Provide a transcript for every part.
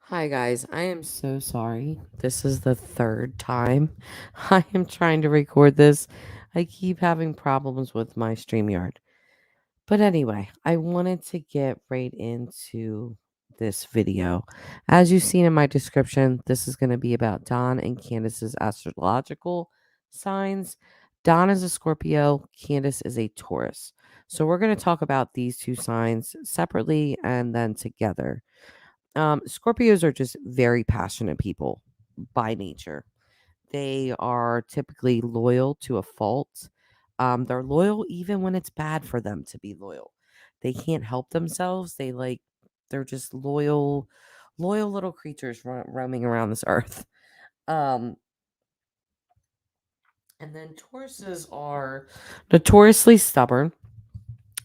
Hi guys, I am so sorry. This is the third time I am trying to record this. I keep having problems with my StreamYard. But anyway, I wanted to get right into this video. As you've seen in my description, this is going to be about Don and Candus's astrological signs. Don is a Scorpio, Candus is a Taurus. So we're going to talk about these two signs separately and then together. Scorpios are just very passionate people by nature. They are typically loyal to a fault. They're loyal even when it's bad for them to be loyal. They can't help themselves. They're just loyal little creatures roaming around this earth. Um, and then Tauruses are notoriously stubborn.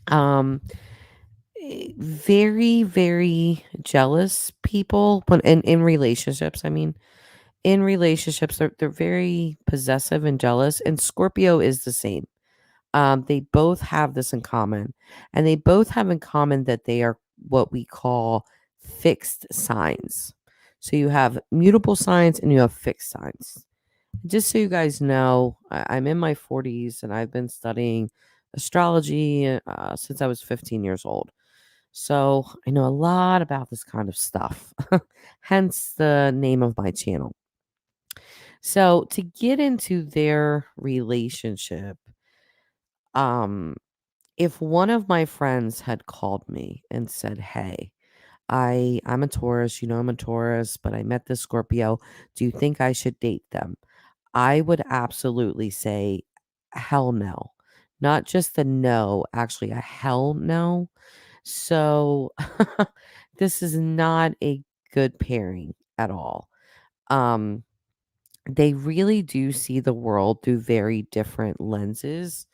Um, very, very jealous people when in relationships. I mean, in relationships, they're very possessive and jealous, and Scorpio is the same. They both have this in common, and they both have in common that they are what we call fixed signs. So you have mutable signs and you have fixed signs. Just so you guys know, I'm in my 40s and I've been studying astrology since I was 15 years old. So I know a lot about this kind of stuff, hence the name of my channel. So to get into their relationship, um, if one of my friends had called me and said, "Hey, I'm a Taurus, you know I'm a Taurus, but I met this Scorpio. Do you think I should date them?" I would absolutely say, "Hell no." Not just a no, actually a hell no. So this is not a good pairing at all. Um they really do see the world through very different lenses.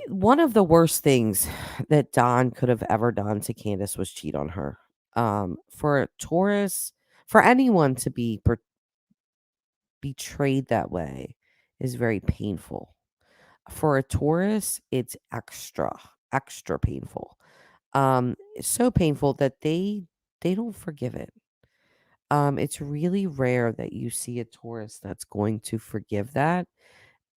One of the worst things that Don could have ever done to Candace was cheat on her. For a Taurus, for anyone to be betrayed that way is very painful. For a Taurus, it's extra painful. It's so painful that they don't forgive it. It's really rare that you see a Taurus that's going to forgive that.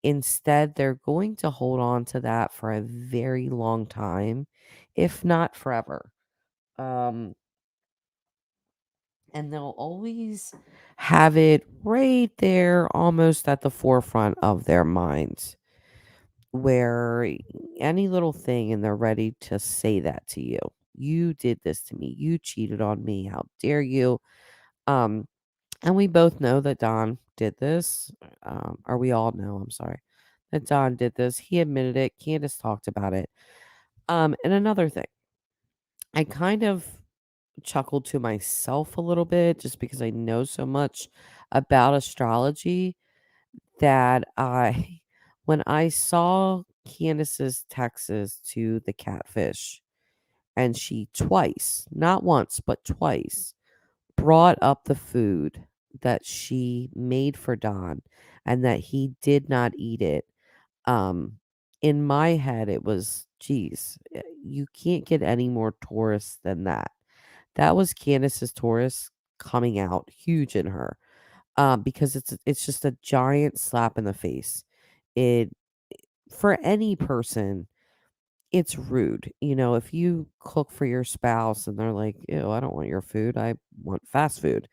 Instead, they're going to hold on to that for a very long time, if not forever. Um, and they'll always have it right there, almost at the forefront of their minds, where any little thing and they're ready to say that to you. You did this to me. You cheated on me. How dare you? Um, And we both know that Don did this, or we all know, I'm sorry, that Don did this. He admitted it. Candace talked about it. And another thing, I kind of chuckled to myself a little bit just because I know so much about astrology that when I saw Candace's texts to the catfish, and she twice, not once, but twice, brought up the food that she made for Don and that he did not eat it. Um, in my head, it was, geez, you can't get any more Taurus than that. That was Candace's Taurus coming out huge in her. Because it's just a giant slap in the face. It for any person, it's rude. You know, if you cook for your spouse and they're like, "Ew, I don't want your food. I want fast food."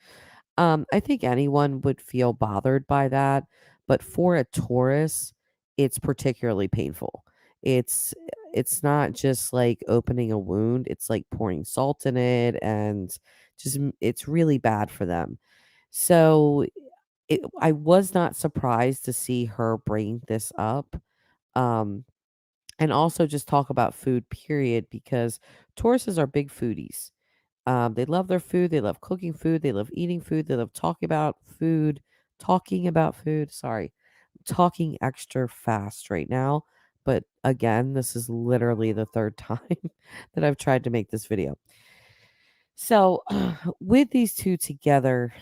I think anyone would feel bothered by that, but for a Taurus, it's particularly painful. It's it's not just like opening a wound, it's like pouring salt in it and it's really bad for them. So I was not surprised to see her bring this up. Um and also just talk about food period because Tauruses are big foodies. They love their food. They love cooking food. They love eating food. They love talking about food. Talking about food. Sorry, I'm talking extra fast right now. But again, this is literally the third time that I've tried to make this video. So, with these two together,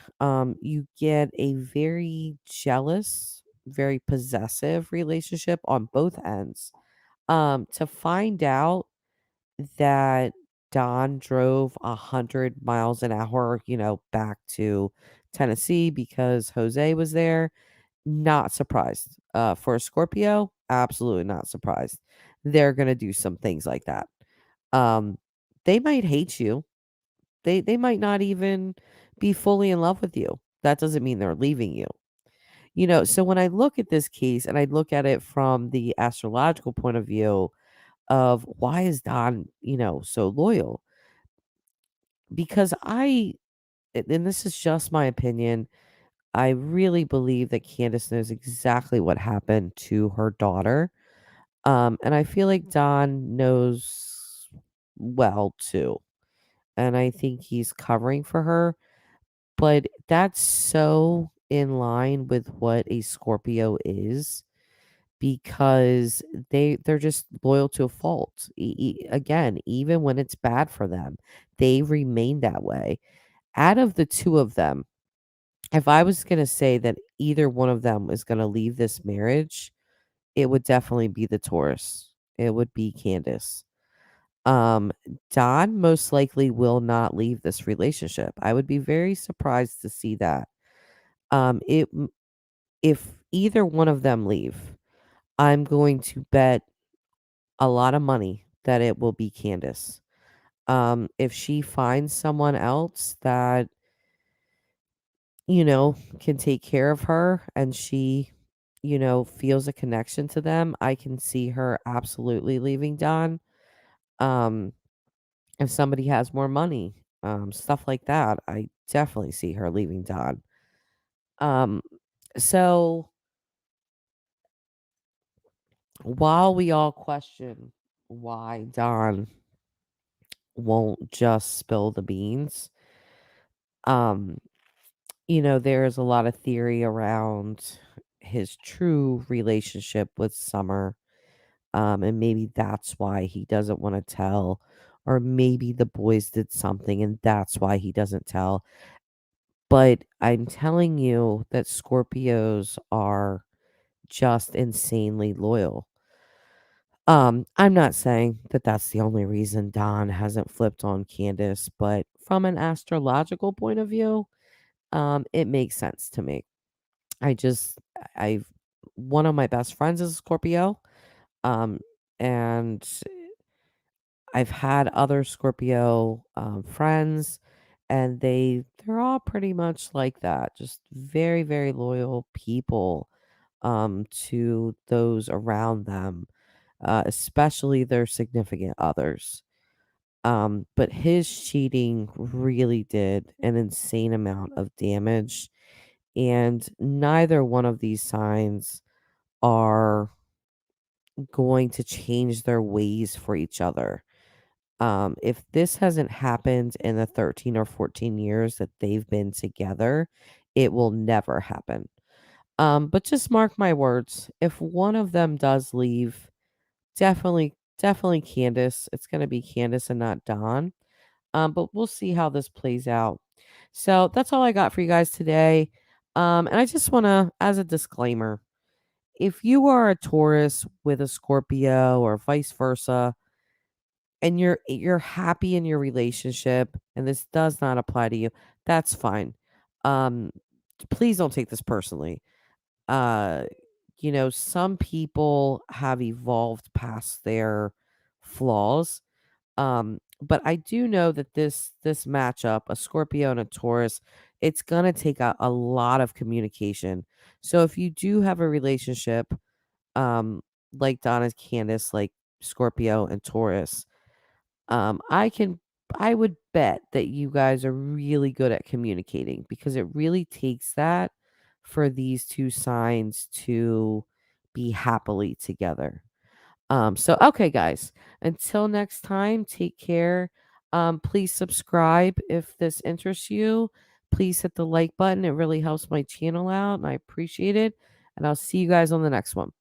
you get a very jealous, very possessive relationship on both ends. To find out that Don drove 100 miles an hour, back to Tennessee because Jose was there. Not surprised. For a Scorpio, absolutely not surprised. They're gonna do some things like that. Um, they might hate you. They might not even be fully in love with you. That doesn't mean they're leaving you. So when I look at this case and I look at it from the astrological point of view of why is Don, so loyal? Because and this is just my opinion, I really believe that Candace knows exactly what happened to her daughter. And I feel like Don knows well too. And I think he's covering for her. But that's so in line with what a Scorpio is because they're just loyal to a fault. Again, even when it's bad for them, they remain that way. Out of the two of them, if I was going to say that either one of them is going to leave this marriage, it would definitely be the Taurus. It would be Candace. Um, Don most likely will not leave this relationship. I would be very surprised to see that. It if either one of them leave, I'm going to bet a lot of money that it will be Candace. If she finds someone else that can take care of her and she, feels a connection to them, I can see her absolutely leaving Don. Um, if somebody has more money, stuff like that, I definitely see her leaving Don. Um, so while we all question why Don won't just spill the beans, um, there's a lot of theory around his true relationship with Summer. And maybe that's why he doesn't want to tell. Or maybe the boys did something and that's why he doesn't tell. But I'm telling you that Scorpios are just insanely loyal. I'm not saying that that's the only reason Don hasn't flipped on Candace, but from an astrological point of view, it makes sense to me. I've one of my best friends is a Scorpio, um, and I've had other Scorpio friends, and they're all pretty much like that, just very very loyal people to those around them, especially their significant others. But his cheating really did an insane amount of damage, and neither one of these signs are going to change their ways for each other. If this hasn't happened in the 13 or 14 years that they've been together, it will never happen. But just mark my words, if one of them does leave, definitely Candace. It's gonna be Candace and not Don. But we'll see how this plays out. So that's all I got for you guys today. And I just wanna, as a disclaimer, if you are a Taurus with a Scorpio or vice versa, and you're happy in your relationship and this does not apply to you, that's fine. Um, please don't take this personally. Uh, some people have evolved past their flaws. But I do know that this matchup, a Scorpio and a Taurus, it's gonna take a lot of communication. So if you do have a relationship, um, like Don and Candace, like Scorpio and Taurus, I can I would bet that you guys are really good at communicating because it really takes that for these two signs to be happily together. So okay guys, until next time, take care. Please subscribe if this interests you. Please hit the like button. It really helps my channel out and I appreciate it. And I'll see you guys on the next one.